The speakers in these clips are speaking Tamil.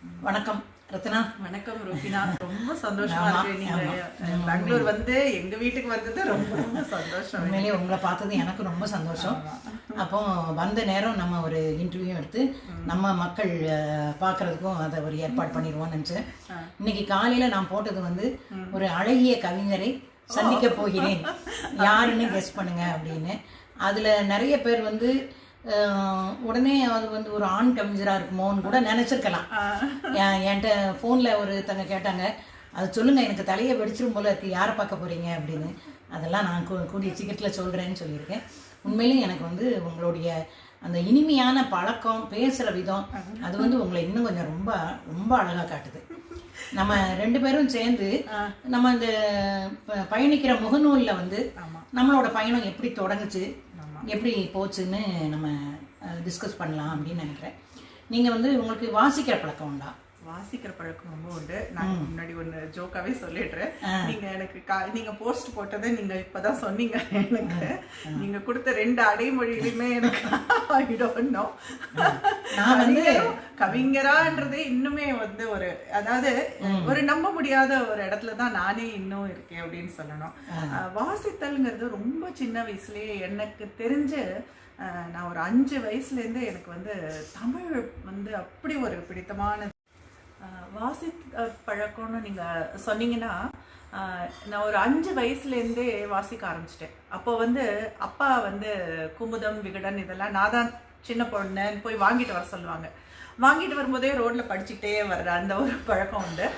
வணக்கம் ரத்னா. வணக்கம் ரோஹினா. ரொம்ப சந்தோஷமா இருக்கு நீங்க பெங்களூர் வந்து எங்க வீட்டுக்கு வந்தது ரொம்ப ரொம்ப சந்தோஷம். உண்மையிலேயே உங்களை பார்த்தது எனக்கு ரொம்ப சந்தோஷம். அப்போ வந்த நேரம் நம்ம ஒரு இன்டர்வியூ எடுத்து நம்ம மக்கள் பார்க்கறதுக்கும் அதை ஒரு ஏற்பாடு பண்ணிடுவோம்னு நினச்சேன். இன்னைக்கு காலையில் நான் போட்டது வந்து ஒரு அழகிய கவிஞரை சந்திக்க போகிறேன், யாருன்னு கெஸ் பண்ணுங்க அப்படின்னு. அதில் நிறைய பேர் வந்து உடனே அது வந்து ஒரு ஆண் கவிஞராக இருக்குமோன்னு கூட நினச்சிருக்கலாம். என்கிட்ட ஃபோனில் ஒருத்தங்க கேட்டாங்க, அது சொல்லுங்கள், எனக்கு தலையை வெடிச்சிரும் போல இருக்குது, யாரை பார்க்க போகிறீங்க அப்படின்னு. அதெல்லாம் நான் கூடிய சீக்கிரத்தில் சொல்கிறேன்னு சொல்லியிருக்கேன். உண்மையிலேயும் எனக்கு வந்து உங்களுடைய அந்த இனிமையான பழக்கம், பேசுகிற விதம், அது வந்து உங்களை இன்னும் கொஞ்சம் ரொம்ப ரொம்ப அழகாக காட்டுது. நம்ம ரெண்டு பேரும் சேர்ந்து நம்ம இந்த பயணிக்கிற முகநூலில் வந்து நம்மளோட பயணம் எப்படி தொடங்குச்சு, எப்படி போச்சுன்னு நம்ம டிஸ்கஸ் பண்ணலாம் அப்படின்னு நினைக்கிறேன். நீங்கள் வந்து உங்களுக்கு வாசிக்கிற பழக்கம் உண்டா? வாசிக்கிற பழக்கம் ரொம்ப உண்டு. நான் முன்னாடி ஒன்று ஜோக்காவே சொல்லிடுறேன். நீங்க எனக்கு நீங்க போஸ்ட் போட்டதை நீங்க இப்பதான் சொன்னீங்க. எனக்கு நீங்க கொடுத்த 2 அடைமொழியிலுமே எனக்கு ஆகிடும். நான் வந்து கவிஞரான்றது இன்னுமே வந்து ஒரு, அதாவது ஒரு நம்ப முடியாத ஒரு இடத்துல தான் நானே இன்னும் இருக்கேன் அப்படின்னு சொல்லணும். வாசித்தல்ங்கிறது ரொம்ப சின்ன வயசுலயே எனக்கு தெரிஞ்சு, நான் ஒரு 5 வயசுலேருந்து எனக்கு வந்து தமிழ் வந்து அப்படி ஒரு பிடித்தமான வாசி பழக்கம்னு நீங்கள் சொன்னீங்கன்னா, நான் ஒரு 5 வயசுலேருந்தே வாசிக்க ஆரம்பிச்சிட்டேன். அப்போ வந்து அப்பா வந்து குமுதம், விகடன் இதெல்லாம் நான் தான் சின்ன பொண்ணுன்னு போய் வாங்கிட்டு வர சொல்லுவாங்க. வாங்கிட்டு வரும்போதே ரோட்டில் படிச்சுக்கிட்டே வர்ற அந்த ஒரு பழக்கம் உண்டு.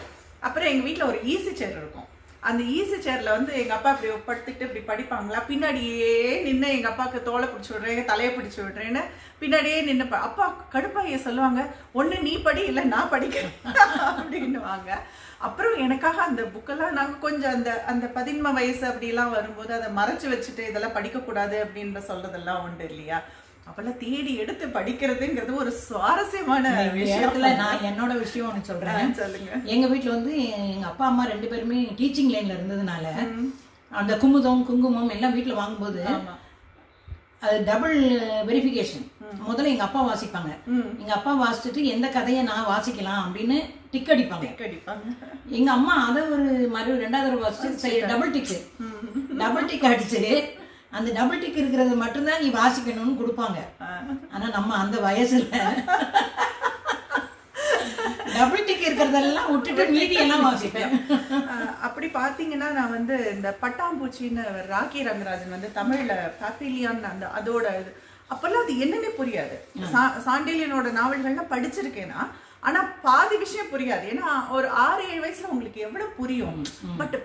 அப்புறம் எங்கள் வீட்டில் ஒரு ஈஸி சேர் இருக்கும். அந்த ஈஸி சேர்ல வந்து எங்கள் அப்பா இப்படி படுத்துக்கிட்டு இப்படி படிப்பாங்களா, பின்னாடியே நின்று எங்கள் அப்பாவுக்கு தோலை பிடிச்சி விடுறேன், தலையை பிடிச்சி விடுறேன்னு பின்னாடியே நின்று அப்பா கடுப்பாய சொல்லுவாங்க, ஒன்று நீ படி, இல்லை நான் படிக்கிறேன் அப்படின்னுவாங்க. அப்புறம் எனக்காக அந்த புக்கெல்லாம் நாங்கள் கொஞ்சம் அந்த அந்த 13 வயசு அப்படிலாம் வரும்போது அதை மறைச்சு வச்சுட்டு இதெல்லாம் படிக்கக்கூடாது அப்படின்ற சொல்றதெல்லாம் உண்டு இல்லையா. அப்பெல்லாம் தேடி எடுத்து படிக்கிறதுங்கிறது ஒரு சுவாரஸ்யமான விஷயத்துல. நான் என்னோட விஷயம் ஒன்று சொல்றேன். சொல்லுங்க. எங்க வீட்டுல வந்து எங்க அப்பா அம்மா 2 பேருமே டீச்சிங் லைன்ல இருந்ததுனால அந்த குமுதம், குங்குமம் எல்லாம் வீட்டுல வாங்கும்போது அது டபுள் வெரிஃபிகேஷன். முதல்ல எங்க அப்பா வாசிப்பாங்க, எங்க அப்பா வாசிச்சுட்டு எந்த கதையை நான் வாசிக்கலாம் அப்படின்னு டிக் அடிப்பாங்க. எங்க அம்மா அதை ஒரு மறு 2வது தடவை வாசிச்சு டபுள் டிக் அடிச்சு அந்த டபுள் டிக் இருக்கிறது மட்டும்தான் நீ வாசிக்கணும்னு கொடுப்பாங்க. ஆனா நம்ம அந்த வயசுல டபுள் டிக் இருக்கிறதெல்லாம் விட்டுட்டு மீதி எல்லாம் வாசிப்பேன். அப்படி பாத்தீங்கன்னா, நான் வந்து இந்த பட்டாம்பூச்சின்னு ராக்கி ரங்கராஜன் வந்து தமிழ்ல பாப்பிலியான் அந்த அதோட அப்பெல்லாம் அது என்னன்னே புரியாது. சாண்டிலியனோட நாவல்கள்லாம் படிச்சிருக்கேன்னா, ஆனா பாதி விஷயம் புரியாது. ஏன்னா ஒரு 6-7 வயசுல உங்களுக்கு எவ்வளவு புரியும், பட்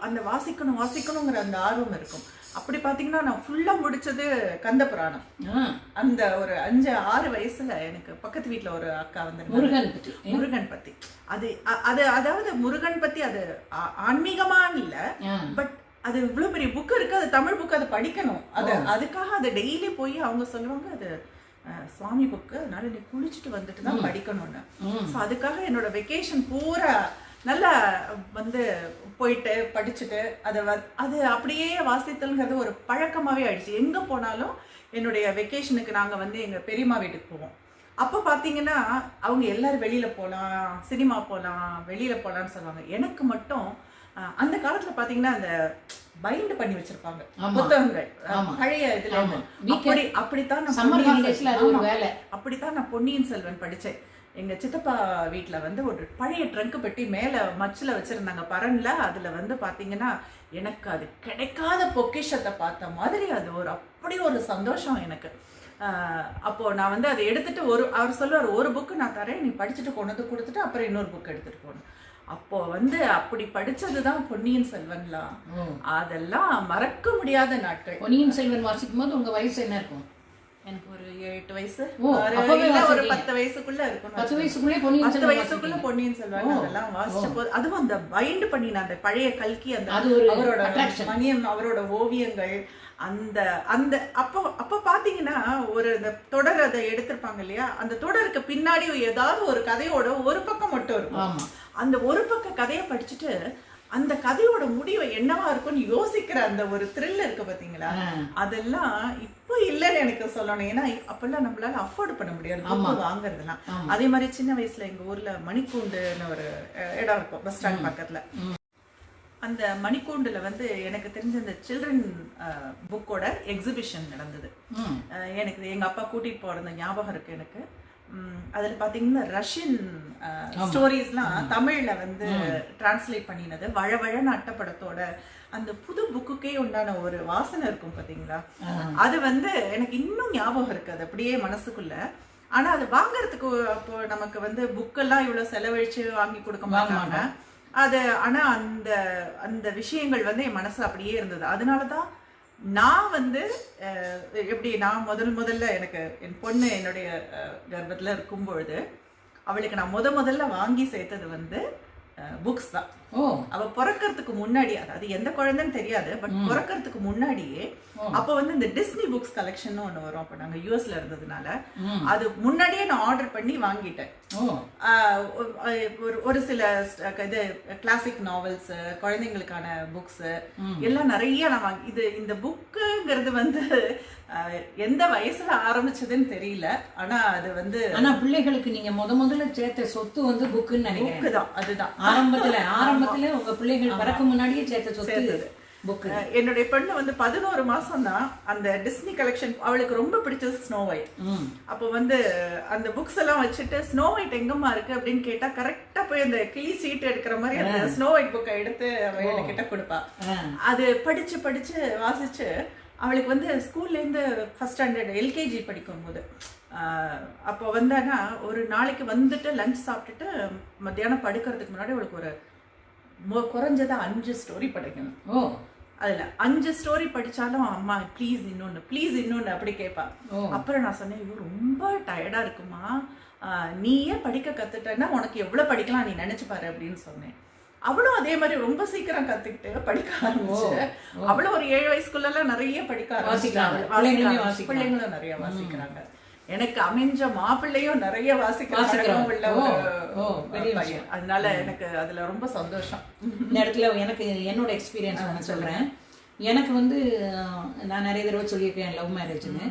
அந்த வாசிக்கணுங்கிற அந்த ஆர்வம் இருக்கும். அப்படி பாத்தீங்கன்னா நான் ஃபுல்லா முடிச்சது கந்த புராணம். அந்த ஒரு 5-6 வயசுல எனக்கு பக்கத்து வீட்டுல ஒரு அக்கா வந்து முருகன் பத்தி அது அதாவது முருகன் பத்தி அது ஆன்மீகமா இல்ல, பட் அது இவ்வளவு பெரிய புக் இருக்கு, அது தமிழ் புக், அதை படிக்கணும். அதுக்காக அதை டெய்லி போய் அவங்க சொல்லுவாங்க, அது சுவாமி புக்கு, அதனால நீ குளிச்சுட்டு வந்துட்டு தான் படிக்கணும்னு. ஸோ அதுக்காக என்னோட வெக்கேஷன் பூரா நல்லா வந்து போயிட்டு படிச்சுட்டு அது அப்படியே வாசித்தல்ங்கிறது ஒரு பழக்கமாவே ஆயிடுச்சு. எங்க போனாலும் என்னுடைய வெக்கேஷனுக்கு நாங்க வந்து எங்க பெரியம்மா வீட்டுக்கு போவோம். அப்போ பாத்தீங்கன்னா அவங்க எல்லாரும் வெளியில போகலாம், சினிமா போகலாம், வெளியில போகலான்னு சொல்லுவாங்க. எனக்கு மட்டும் அந்த காலத்துல பாத்தீங்கன்னா அந்த பைண்ட் பண்ணி வச்சிருப்பாங்க புத்தகங்கள் பழைய இதுல. அப்படித்தான் நான் பொன்னியின் செல்வன் படிச்சேன். எங்க சித்தப்பா வீட்டுல வந்து ஒரு பழைய ட்ரங்க் பெட்டி மேல மச்சில வச்சிருந்தாங்க, பரன்ல. அதுல வந்து பாத்தீங்கன்னா எனக்கு அது கிடைக்காத பொக்கிஷத்தை பார்த்த மாதிரி அது அப்படி ஒரு சந்தோஷம் எனக்கு. அப்போ நான் வந்து அதை எடுத்துட்டு அவர் சொல்லுவார், ஒரு புக்கு நான் தரேன், நீ படிச்சுட்டு கொண்டு கொடுத்துட்டு அப்புறம் இன்னொரு புக் எடுத்துட்டு போகணும். அப்போ வந்து அப்படி படிச்சதுதான் பொன்னியின் செல்வன்லாம். அதெல்லாம் மறக்க முடியாத நாட்கள். பொன்னியின் செல்வன் வாசிக்கும் போது உங்க வயசு என்ன இருக்கும்? எனக்கு ஒரு 8 வயசு, ஒரு 10 வயசுக்குள்ள இருக்கும். 10 வயசுக்குள்ள பொன்னியின் செல்வன் அதெல்லாம் வாசிச்ச போது, அதுவும் அந்த பைண்ட் பண்ணின அந்த பழைய கல்கி, அந்த அவரோட மணியம், அவரோட ஓவியங்கள், அந்த அந்த அப்ப பாத்தீங்கன்னா ஒரு இந்த தொடர் அதை எடுத்திருப்பாங்க இல்லையா, அந்த தொடருக்கு பின்னாடி ஏதாவது ஒரு கதையோட ஒரு பக்கம் மட்டும் இருக்கும். அந்த ஒரு பக்க கதையை படிச்சுட்டு அந்த கதையோட முடிவு என்னவா இருக்கும்னு யோசிக்கிற அந்த ஒரு த்ரில் இருக்கு பாத்தீங்களா, அதெல்லாம் இப்போ இல்லைன்னு எனக்கு சொல்லணும். ஏன்னா அப்பெல்லாம் நம்மளால அஃபோர்ட் பண்ண முடியாது வாங்குறதுலாம். அதே மாதிரி சின்ன வயசுல எங்க ஊர்ல மணிக்கூண்டுன்னு ஒரு இடம் இருக்கும் பஸ் ஸ்டாண்ட் பக்கத்துல. அந்த மணிக்கூண்டுல வந்து எனக்கு தெரிஞ்ச இந்த சில்ட்ரன் புக்கோட எக்ஸிபிஷன் நடந்தது. எனக்கு எங்க அப்பா கூட்டிட்டு போறது ஞாபகம் இருக்கு எனக்கு. அதுல பாத்தீங்கன்னா ரஷ்யன் ஸ்டோரிஸ்லாம் தமிழ்ல வந்து டிரான்ஸ்லேட் பண்ணினது வழவழன்னு அட்டப்படத்தோட அந்த புது புக்குக்கே உண்டான ஒரு வாசனை இருக்கும் பாத்தீங்களா. அது வந்து எனக்கு இன்னும் ஞாபகம் இருக்கு, அது அப்படியே மனசுக்குள்ள. ஆனா அது வாங்கறதுக்கு அப்போ நமக்கு வந்து புக்கெல்லாம் இவ்வளவு செலவழிச்சு வாங்கி கொடுக்க மாட்டாங்க அது. ஆனா அந்த அந்த விஷயங்கள் வந்து என் மனசுல அப்படியே இருந்தது. அதனாலதான் நான் வந்து எப்படி நான் முதல்ல எனக்கு என் பொண்ணு என்னுடைய கர்ப்பத்துல இருக்கும் பொழுது அவளுக்கு நான் முதல்ல வாங்கி சேர்த்தது வந்து புக்ஸ் தான். அவ பிறக்கிறதுக்கு முன்னாடி, அதாவது எந்த குழந்தைன்னு தெரியாது, பட் பிறக்கிறதுக்கு முன்னாடியே அப்ப வந்து இந்த டிஸ்னி புக்ஸ் கலெக்ஷன் ஒண்ணு வரும். அப்ப நாங்க யூஎஸ்ல இருந்ததுனால அது முன்னாடியே நான் ஆர்டர் பண்ணி வாங்கிட்டேன். ஒரு சில இது கிளாசிக் நாவல்ஸ், குழந்தைங்களுக்கான புக்ஸ் எல்லாம் நிறைய நான் வாங்கி. இந்த புக்குங்கிறது வந்து எந்த வயசுல ஆரம்பிச்சதுன்னு தெரியல. ஆனா அது வந்து பிள்ளைகளுக்கு நீங்க முதல்ல சேர்த்த சொத்து வந்து புக்குன்னு நினைக்கிறேன். அதுதான் ஆரம்பத்துல உங்க பிள்ளைகள் பிறக்க முன்னாடியே சேர்த்த சொத்து புக். என்னுடைய பெண்ணு வந்து 11 மாசம் தான் அந்த டிஸ்னி கலெக்ஷன் அவளுக்கு ரொம்ப பிடிச்சது ஸ்னோ ஒயிட். அப்போ வந்து அந்த புக்ஸ் எல்லாம் வச்சுட்டு ஸ்னோ ஒயிட் எங்கம்மா இருக்கு அப்படின்னு கேட்டா கரெக்டா போய் அந்த கிளி சீட் எடுக்கிற மாதிரி அந்த ஸ்னோ ஒயிட் புக்கை எடுத்து அவ என்கிட்ட கொடுப்பா. அது படிச்சு வாசிச்சு அவளுக்கு வந்து ஸ்கூல்ல இருந்து ஃபர்ஸ்ட் ஸ்டாண்டர்ட் எல்கேஜி படிக்கும் போது அப்போ வந்தானா ஒரு நாளைக்கு வந்துட்டு லஞ்ச் சாப்பிட்டுட்டு மத்தியானம் படுக்கிறதுக்கு முன்னாடி அவளுக்கு ஒரு குறைஞ்சதா 5 ஸ்டோரி படிக்கணும். அதுல 5 ஸ்டோரி படிச்சாலும் அம்மா ப்ளீஸ் இன்னொன்னு அப்படி கேட்பா. அப்புறம் நான் சொன்னேன், ஐயோ ரொம்ப டயர்டா இருக்குமா, நீயே படிக்க கத்துட்டேன்னா உனக்கு எவ்வளவு படிக்கலாம் நீ நினைச்சு பாரு அப்படின்னு சொன்னேன். அவளும் அதே மாதிரி ரொம்ப சீக்கிரம் கத்துக்கிட்டு படிக்க ஆரம்பிச்சு அவளும் ஒரு 7 வயசுக்குள்ள எல்லாம் நிறைய படிக்க ஆரம்பிச்சிட்டாங்க. பிள்ளைங்களும் நிறைய வாசிக்கிறாங்க. எனக்கு அமைஞ்ச மாப்பிள்ளையும் நிறைய வாசிக்கிறாங்க. அதனால எனக்கு அதுல ரொம்ப சந்தோஷம். இந்த இடத்துல எனக்கு என்னோட எக்ஸ்பீரியன்ஸ் நான் சொல்றேன். எனக்கு வந்து நான் நிறைய தடவை சொல்லியிருக்கேன் லவ் மேரேஜ்னு.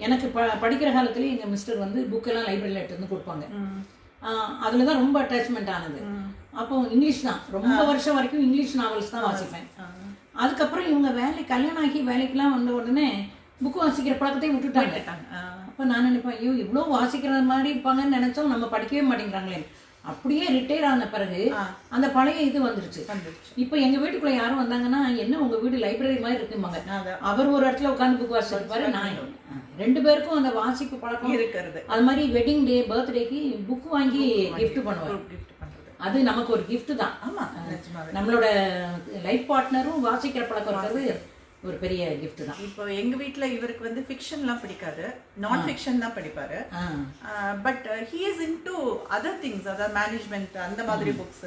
எனக்கு படிக்கிற காலத்துல எங்க மிஸ்டர் வந்து புக்கெல்லாம் லைப்ரரியில எடுத்து வந்து கொடுப்பாங்க. அதுலதான் ரொம்ப அட்டாச்மெண்ட் ஆனது. அப்போ இங்கிலீஷ் தான், ரொம்ப வருஷம் வரைக்கும் இங்கிலீஷ் நாவல்ஸ் தான் வாசிப்பேன். அதுக்கப்புறம் இவங்க கல்யாணம் ஆகி வேலைக்கெல்லாம் வந்த உடனே புக்கு வாசிக்கிற பழக்கத்தையும் விட்டுட்டாங்க. அப்ப நான் நினைப்பேன், ஐயோ இவ்வளவு வாசிக்கிற மாதிரி இருப்பாங்கன்னு நினைச்சோம், நம்ம படிக்கவே மாட்டேங்கிறாங்களே. அப்படியே ரிட்டையர் ஆன பிறகு அந்த பழைய இது வந்துருச்சு. இப்ப எங்க வீட்டுக்குள்ள யாரும் வந்தாங்கன்னா, என்ன உங்க வீடு லைப்ரரி மாதிரி இருக்குமாங்க. அவர் ஒரு இடத்துல உட்காந்து புக் வாசிப்பாரு, நான் 2 பேருக்கும் அந்த வாசிப்பு பழக்கம் இருக்கிறது. அது மாதிரி வெட்டிங் டே, பர்த்டேக்கு புக் வாங்கி கிஃப்ட் பண்ணுவார். அது நமக்கு ஒரு கிஃப்ட் தான். நம்மளோட லைஃப் பார்ட்னரும் வாசிக்கிற பழக்கம் இருக்கிறது ஒரு பெரிய கிஃப்ட் தான். இப்போ எங்க வீட்ல இவருக்கு வந்து ஃபிக்ஷன்லாம் பிடிக்காது, நான் ஃபிக்ஷன் தான் படிப்பாரு. But he is into other things, அதாவது மேனேஜ்மெண்ட் அந்த மாதிரி புக்ஸ்,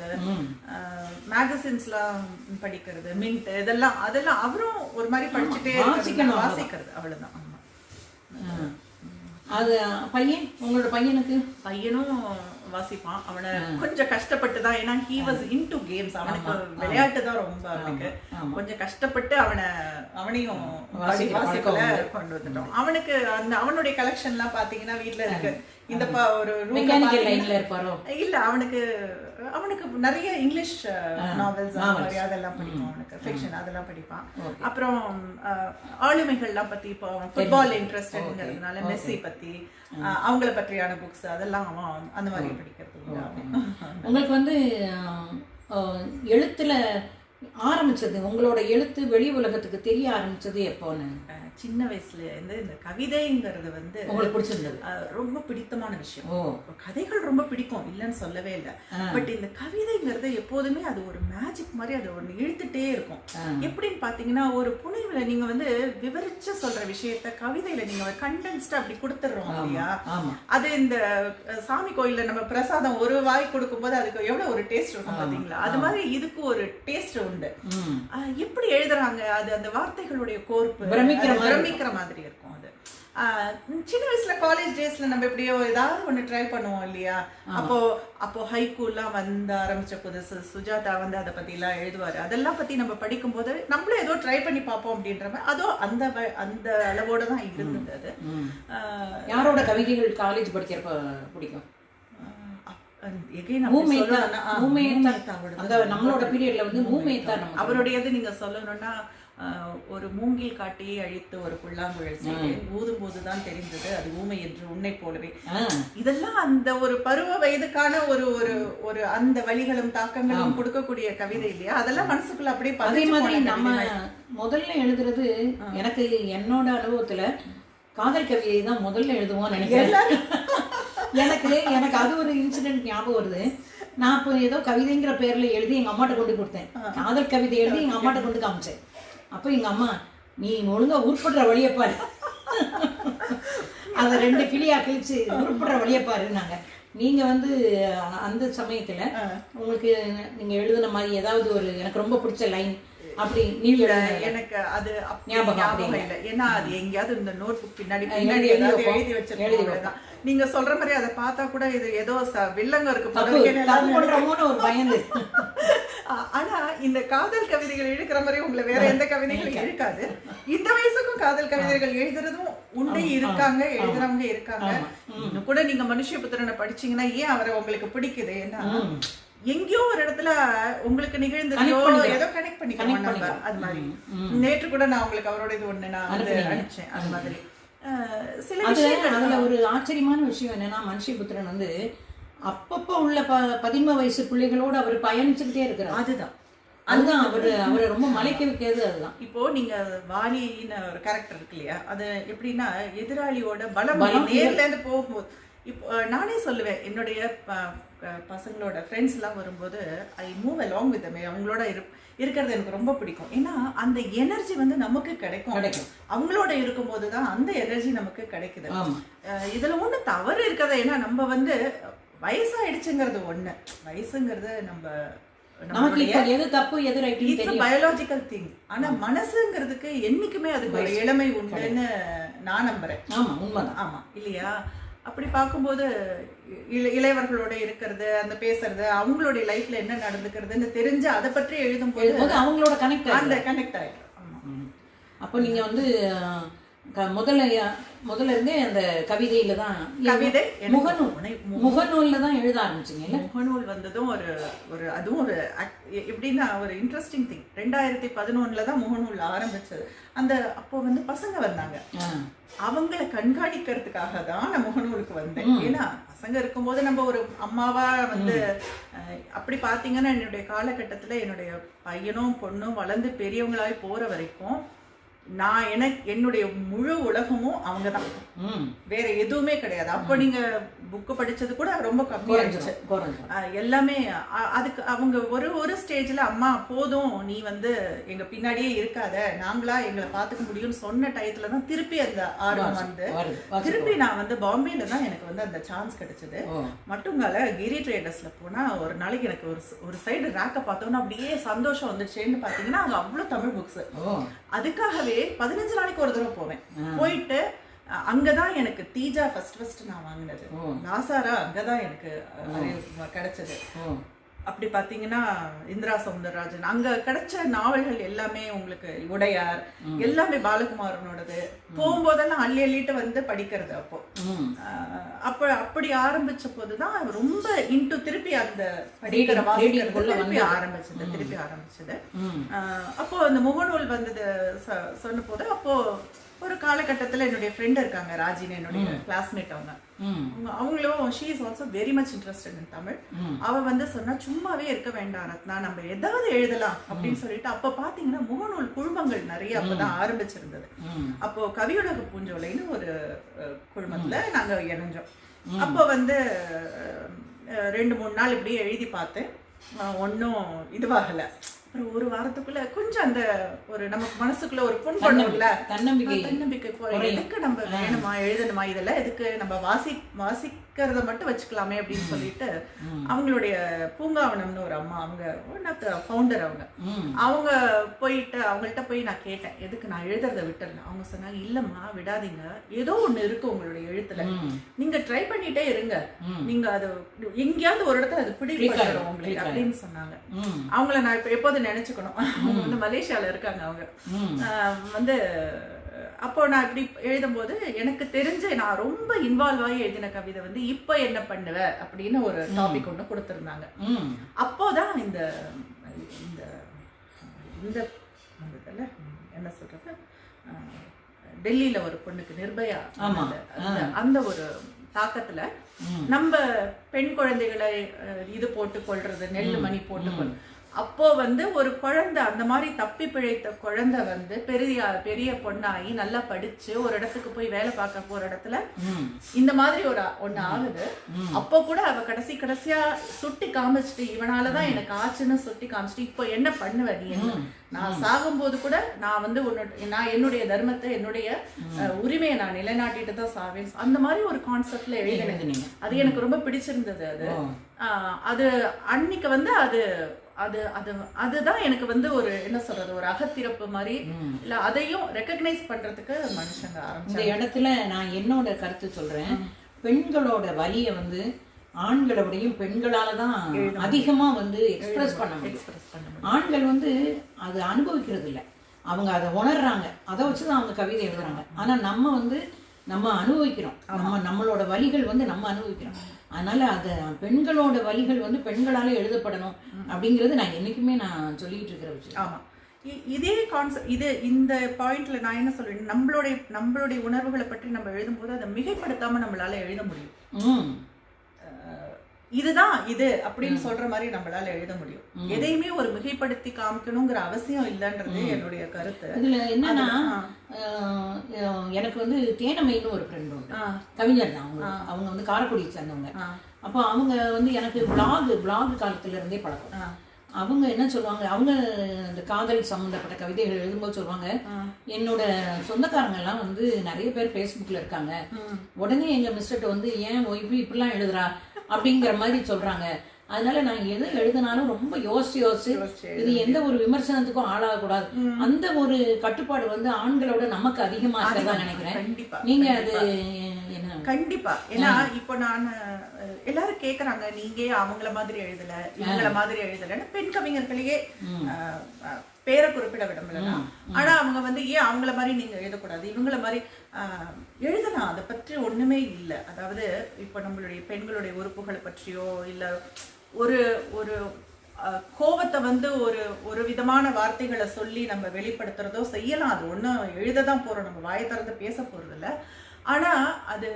மேகசின்ஸ்லாம் படிக்கிறது, மின்ட், அதெல்லாம் அவரும் ஒரு மாதிரி படிச்சுட்டே வாசிக்கிறது அவ்வளவுதான். அது பையன், உங்களோட பையனும் வாசிப்பான். அவனை கொஞ்சம் கஷ்டப்பட்டு தான், ஏன்னா he was into games, அவனுக்கு விளையாட்டு தான் ரொம்ப, அவனுக்கு கொஞ்சம் கஷ்டப்பட்டு அவனையும் வாசிப்புல கொண்டு வந்துட்டோம். அவனுக்கு அந்த அவனுடைய கலெக்ஷன் எல்லாம் பாத்தீங்கன்னா வீட்டுல இருக்கு. இந்த ஒரு இல்ல, அவனுக்கு நிறைய இங்கிலீஷ் நாவல்ஸ் அதெல்லாம் படிப்பான். அவனுக்கு ஃபிக்ஷன் அதெல்லாம் படிப்பான். அப்புறம் ஆளுமைகள்லாம் பத்தி, இப்போ ஃபுட்பால் இன்ட்ரெஸ்ட்ங்கிறதுனால மெஸ்ஸி பத்தி, அவங்கள பற்றியான புக்ஸ் அதெல்லாம் அவன் அந்த மாதிரி படிக்கிறது. உங்களுக்கு வந்து எழுத்துல ஆரம்பிச்சது, உங்களோட எழுத்து வெளி உலகத்துக்கு தெரிய ஆரம்பிச்சது எப்போன்னு? சின்ன வயசுல இருந்து இந்த கவிதைங்கிறது வந்து உங்களுக்கு பிடிச்சிருந்தது, ரொம்ப பிடித்தமான விஷயம். கதைகள் ரொம்ப பிடிக்கும், இல்லைன்னு சொல்லவே இல்லை. பட் இந்த கவிதைங்கிறது எப்போதுமே அது ஒரு மேஜிக் மாதிரி, அது ஒண்ணு இழுத்துட்டே இருக்கும். எப்படின்னு பாத்தீங்கன்னா, ஒரு புனைவுல நீங்க வந்து விவரிச்சு சொல்ற விஷயத்த கவிதையில நீங்க கண்டென்ஸ்டா அப்படி கொடுத்துடுறோம் இல்லையா. அது இந்த சாமி கோயில்ல நம்ம பிரசாதம் ஒரு வாய் கொடுக்கும் போது அதுக்கு எவ்வளவு ஒரு டேஸ்ட் இருக்கும் பாத்தீங்களா, அது மாதிரி இதுக்கு ஒரு டேஸ்ட் உண்டு. எப்படி எழுதுறாங்க, அது அந்த வார்த்தைகளுடைய கோர்ப்பு, பிரமிக்கிற மாதிரி இருக்கும் அது. சின்ன வயசுல காலேஜ் டேஸ்ல நம்ம எப்படியோ ஏதாவது ஒண்ணு ட்ரை பண்ணுவோம் இல்லையா? அப்போ ஹைக்கூலாம் வந்து ஆரம்பிச்ச புதுசு சுஜாதா வந்து அதை பத்தி எல்லாம் எழுதுவாரு. அதெல்லாம் பத்தி நம்ம படிக்கும் போது நம்மளும் ஏதோ ட்ரை பண்ணி பார்ப்போம் அப்படின்ற மாதிரி அதோ அந்த அளவோட தான் இருந்தது அது. யாரோட கவிதைகள் காலேஜ் படிக்கிறப்ப பிடிக்கும்? நம்மளோட பீரியட்ல வந்து அவருடையது நீங்க சொல்லணும்னா ஒரு மூங்கில் காட்டி அழித்து ஒரு புல்லாங்குழல் செய்தேன், ஊதும் போதுதான் தெரிந்தது அது ஊமை என்று உன்னை போலவே. இதெல்லாம் அந்த ஒரு பருவ வயதுக்கான ஒரு ஒரு ஒரு அந்த வழிகளும் தாக்கங்களும் கொடுக்கக்கூடிய கவிதை இல்லையா? அதெல்லாம் மனசுக்குள்ள அப்படியே அதே மாதிரி நம்ம முதல்ல எழுதுறது எனக்கு என்னோட அனுபவத்துல காதல் கவிதை தான் முதல்ல எழுதுவோம் நினைக்கிறேன். எனக்கு அது ஒரு இன்சிடென்ட் ஞாபகம் வருது. நான் இப்போ ஏதோ கவிதைங்கிற பேர்ல எழுதி எங்க அம்மாட்ட கொண்டு கொடுத்தேன். காதல் கவிதை எழுதி எங்க அம்மாட்ட கொண்டு காமிச்சேன். அப்போ எங்க அம்மா, நீ ஒழுங்கா உருப்படுற வழியப்பாரு, அதை 2 கிளியா கிழிச்சு உருப்படுற வழியப்பாருன்னாங்க. நீங்க வந்து அந்த சமயத்துல உங்களுக்கு நீங்க எழுதுன மாதிரி ஏதாவது ஒரு எனக்கு ரொம்ப பிடிச்ச லைன் அப்படி நீங்க எனக்கு அது ஞாபகம் இல்லை. ஏன்னா அது எங்கேயாவது இந்த நோட் புக் பின்னாடி ஏதாவது எழுதி வச்சிருக்கோம். நீங்க சொல்ற மாதிரி அதை பார்த்தா கூட இது ஏதோ வில்லங்க இருக்கு ஒரு பயந்து. ஆனா இந்த காதல் கவிதைகள் எழுக்கிற மாதிரி உங்களை வேற எந்த கவிதைகளும் இருக்காது. இந்த வயசுக்கும் காதல் கவிதைகள் எழுதுறதும் உண்டே இருக்காங்க, எழுதுறவங்க இருக்காங்க. இன்னும் கூட நீங்க மனுஷபுத்திரனை படிச்சீங்கன்னா ஏன் அவரை உங்களுக்கு பிடிக்குது? ஏன்னா எங்கேயோ ஒரு இடத்துல உங்களுக்கு நிகழ்ந்ததையோ ஏதோ கனெக்ட் பண்ணிக்கலாம். அது மாதிரி நேற்று கூட நான் உங்களுக்கு அவரோட இது ஒண்ணு நான் வந்து அனுப்பிச்சேன். அது மாதிரி அதுல ஒரு ஆச்சரியமான விஷயம் என்னன்னா, மனுஷபுத்திரன் வந்து அப்பப்ப உள்ள 15 வயசு பிள்ளைகளோட அவர் பயணிச்சுக்கிட்டே இருக்கிறார். அதுதான் அவரை ரொம்ப மலைக்க வைக்கிறது. அதுதான் இப்போ நீங்க வாலின்னு ஒரு கேரக்டர் இருக்கு இல்லையா? அது எப்படின்னா எதிராளியோட பலம் நேர்ல இருந்து போகும்போது, இப்போ நானே சொல்லுவேன் என்னுடைய பசங்களோட ஃப்ரெண்ட்ஸ் எல்லாம் வரும்போது ஐ மூவ் அலாங் வித் தம். அவங்களோட இருக்கிறது எனக்கு ரொம்ப பிடிக்கும். ஏன்னா அந்த எனர்ஜி வந்து நமக்கு கிடைக்கும். அவங்களோட இருக்கும்போது தான் அந்த எனர்ஜி நமக்கு கிடைக்குது. இதுல ஒண்ணு தவறு இருக்கிறது. ஏன்னா நம்ம வந்து வயசாயிடுச்சுங்கிறது ஒண்ணு, வயசுங்கிறது பயாலஜிக்கல் திங். ஆனா மனசுங்கிறதுக்கு என்னைக்குமே அதுக்கு ஒரு இளமை உண்டுன்னு நான் நம்புறேன். ஆமா இல்லையா? அப்படி பார்க்கும்போது இளையவர்களோட இருக்கிறது, அந்த பேசுறது, அவங்களுடைய லைஃப்ல என்ன நடந்துக்கிறதுன்னு தெரிஞ்சு அதை பற்றி எழுதும் போது அவங்களோட கனெக்ட் ஆயிடும். அப்போ நீங்க வந்து முதல்ல இருந்தே அந்த கவிதையில தான் முகநூல்ல தான் எழுத ஆரம்பிச்சீங்க. முகநூல் வந்ததும் ஒரு அதுவும் ஒரு எப்படின்னா ஒரு இன்ட்ரெஸ்டிங் திங். 2011 தான் முகநூல் ஆரம்பிச்சது. அப்போ வந்து பசங்க வந்தாங்க, அவங்களை கண்காணிக்கிறதுக்காக தான் நான் முகநூலுக்கு வந்தேன். ஏன்னா பசங்க இருக்கும்போது நம்ம ஒரு அம்மாவா வந்து அப்படி பாத்தீங்கன்னா என்னுடைய காலகட்டத்துல என்னுடைய பையனும் பொண்ணும் வளர்ந்து பெரியவங்களாய் போற வரைக்கும் என்னுடைய முழு உலகமும் அவங்கதான், வேற எதுவுமே கிடையாது. அப்ப நீங்க புக்கு படிச்சது கூட ரொம்ப கம்மியாச்சு எல்லாமே. அதுக்கு அவங்க ஒரு ஸ்டேஜ்ல அம்மா போதும், நீ வந்து எங்க பின்னாடியே இருக்காத, நாங்களா எங்களை பாத்துக்க முடியும்னு சொன்ன டயத்துலதான் திருப்பி அந்த ஆர்வம் வந்து திருப்பி நான் வந்து பாம்பேல தான் எனக்கு வந்து அந்த சான்ஸ் கிடைச்சது. மட்டுங்கால கிரி ட்ரேடர்ஸ்ல போனா ஒரு நாளைக்கு எனக்கு ஒரு சைடு ரேக்க பார்த்தோம்னா அப்படியே சந்தோஷம் வந்துச்சுன்னு பாத்தீங்கன்னா அங்க அவ்வளவு தமிழ் புக்ஸ். அதுக்காகவே 15 நாளைக்கு ஒரு தடவை போவேன். போயிட்டு அங்கதான் எனக்கு தீஜா ஃபர்ஸ்ட் நான் வாங்கினது. நாசாரா அங்கதான் எனக்கு கிடைச்சது. அப்படி பாத்தீங்கன்னா இந்திரா சௌந்தரராஜன், அங்க கிடைச்ச நாவல்கள் எல்லாமே உங்களுக்கு உடையார் எல்லாமே பாலகுமாரனோடது. போகும்போதெல்லாம் அள்ளிட்டு வந்து படிக்கிறது. அப்படி ஆரம்பிச்ச போதுதான் ரொம்ப இன்டு திருப்பி அந்த படிக்கிற திருப்பி ஆரம்பிச்சது. அப்போ அந்த முகநூல் வந்தது சொன்ன போது அப்போ ஒரு காலகட்டத்துல என்னுடைய ஃப்ரெண்ட் இருக்காங்க ராஜின்னு, என்னுடைய கிளாஸ்மேட். அவங்களும் she is also very much interested in Tamil. அவ வந்து சொன்னா சும்மாவே இருக்க வேண்டாம் ரத்னா, நம்ம ஏதாவது எழுதலாம் அப்படின்னு சொல்லிட்டு அப்ப பாத்தீங்கன்னா முகநூல் குழுமங்கள் நிறைய அப்பதான் ஆரம்பிச்சிருந்தது. அப்போ கவியுலக பூஞ்சோலைன்னு ஒரு குழுமத்துல நாங்க இணைஞ்சோம். அப்போ வந்து 2-3 நாள் இப்படியே எழுதி பார்த்தேன், ஒன்னும் இதுவாகல. அப்புறம் ஒரு வாரத்துக்குள்ள கொஞ்சம் அந்த ஒரு நமக்கு மனசுக்குள்ள ஒரு புண் பண்ணும்ல, தன்னம்பிக்கை எதுக்கு நம்ம வேணுமா எழுதணுமா, இதெல்லாம் எதுக்கு நம்ம வாசிக்கிறத மட்டும் வச்சுக்கலாமே அப்படின்னு சொல்லிட்டு அவங்களுடைய பூங்காவனம்னு ஒரு அம்மா, அவங்க ஒன் ஆஃப் த ஃபவுண்டர், அவங்க போயிட்டு அவங்கள்ட்ட போய் நான் கேட்டேன் எதுக்கு நான் எழுதுறதை விட்டுறேன். அவங்க சொன்னாங்க இல்லம்மா விடாதீங்க, ஏதோ ஒண்ணு இருக்கு உங்களுடைய எழுத்துல, நீங்க ட்ரை பண்ணிட்டே இருங்க, நீங்க அது எங்கேயாவது ஒரு இடத்துல அது பிடிபடும் உங்களுக்கு அப்படின்னு சொன்னாங்க. அவங்கள நான் இப்ப எப்போது நினைச்சுக்கணும். அவங்க வந்து மலேசியால இருக்காங்க. அவங்க வந்து அப்போ நான் இப்படி எழுதும் போது எனக்கு தெரிஞ்ச நான் ரொம்ப இன்வால்வ் ஆகி எழுதின கவிதை வந்து இப்ப என்ன பண்ணுவ அப்படின்னு ஒரு டாபிக் ஒண்ணு கொடுத்திருந்தாங்க. அப்போதான் இந்த இந்த இந்த என்ன சொல்றது, டெல்லியில ஒரு பொண்ணுக்கு நிர்பயா அந்த ஒரு தாக்கத்துல நம்ம பெண் குழந்தைகளை இது போட்டு கொள்றது, நெல்லு மணி போட்டு கொள், அப்போ வந்து ஒரு குழந்தை அந்த மாதிரி தப்பி பிழைத்த குழந்தை வந்து பெரிய பொண்ணாகி நல்லா படிச்சு ஒரு இடத்துக்கு போய் வேலை பார்க்க போற இடத்துல இந்த மாதிரி ஒண்ணு ஆகுது. அப்போ கூட அவ கடைசியா சுட்டி காமிச்சிட்டு இவனாலதான் எனக்கு ஆச்சுன்னு சுட்டி காமிச்சிட்டு இப்போ என்ன பண்ணுவ நீ, நான் சாகும்போது கூட நான் வந்து நான் என்னுடைய தர்மத்தை என்னுடைய உரிமையை நான் நிலைநாட்டிட்டு தான் சாவேன், அந்த மாதிரி ஒரு கான்செப்ட்ல எழுதினீங்க. அது எனக்கு ரொம்ப பிடிச்சிருந்தது. அது அன்னைக்கு வந்து அதுதான் எனக்கு வந்து ஒரு என்ன சொல்றது, ஒரு அகத்திறப்பு மாதிரி இல்ல, அதையும் ரெகக்னைஸ் பண்றதுக்கு மனுஷங்க ஆரம்பிச்சு. இந்த இடத்துல நான் என்னோட கருத்து சொல்றேன். பெண்களோட வலிய வந்து ஆண்களை விடையும் பெண்களாலதான் அதிகமா வந்து எக்ஸ்பிரஸ் பண்ண முடியும். ஆண்கள் வந்து அது அனுபவிக்கிறது இல்லை, அவங்க அதை உணர்றாங்க, அதை வச்சுதான் அவங்க கவிதை எழுதுறாங்க. ஆனா நம்ம அனுபவிக்கிறோம், நம்மளோட வலிகள் வந்து நம்ம அனுபவிக்கிறோம். அதனால அது பெண்களோட வலிகள் வந்து பெண்களால எழுதப்படணும் அப்படிங்கறது நான் என்னைக்குமே நான் சொல்லிட்டு இருக்கிற விஷயம். ஆமா, இதே கான்செப்ட் இந்த பாயிண்ட்ல நான் என்ன சொல்றேன், நம்மளுடைய உணர்வுகளை பற்றி நம்ம எழுதும் போது அதை மிகைப்படுத்தாம நம்மளால எழுத முடியும். இதுதான் இது அப்படின்னு சொல்ற மாதிரி நம்மளால எழுத முடியும். எதையுமே ஒரு மிகைப்படுத்தி காமிக்கணுங்கிற அவசியம் இல்லைன்றது என்னுடைய கருத்து. இதுல என்னன்னா, எனக்கு வந்து தேனமைன்னு ஒரு ஃப்ரெண்ட் உண்டு, கவிஞர் தான். அவங்க வந்து காரைக்குடியை சேர்ந்தவங்க. அப்போ அவங்க வந்து எனக்கு பிளாக் காலத்துல இருந்தே பழக்கம். அவங்க என்ன சொல்லுவாங்க, அவங்க இந்த காதல் சம்பந்தப்பட்ட கவிதைகள் எழுதும்போது சொல்லுவாங்க, என்னோட சொந்தக்காரங்க எல்லாம் வந்து நிறைய பேர் ஃபேஸ்புக்ல இருக்காங்க, உடனே எங்க மிஸ்டர்ட்ட வந்து ஏன் இப்படிலாம் எழுதுறா அப்படிங்கிற மாதிரி சொல்றாங்க. அதனால நான் எது எழுதினாலும் ரொம்ப யோசிச்சு இது எந்த ஒரு விமர்சனத்துக்கும் ஆளாகக்கூடாது, அந்த ஒரு கட்டுப்பாடு வந்து ஆண்களோட நமக்கு அதிகமா இருக்கதா நினைக்கிறேன். நீங்க அது என்ன? கண்டிப்பா. ஏன்னா இப்போ நான் எல்லாரும் கேக்குறாங்க, நீங்க அவங்கள மாதிரி எழுதல இவங்கள மாதிரி எழுதலன்னு பெண் கவிஞர்களையே பேரை குறிப்பிட விடலாம். ஆனா அவங்க வந்து ஏன் அவங்கள மாதிரி நீங்க எழுதக்கூடாது, இவங்கள மாதிரி எழுதலாம், அதை பற்றி ஒண்ணுமே இல்லை. அதாவது இப்ப நம்மளுடைய பெண்களுடைய உறுப்புகளை பற்றியோ இல்ல ஒரு ஒரு கோபத்தை வந்து ஒரு விதமான வார்த்தைகளை சொல்லி நம்ம வெளிப்படுத்துறதோ செய்யலாம். அது ஒன்றும் எழுததான் போறோம், நம்ம வாயை திறந்து பேச போறது இல்லை. ஆனா அது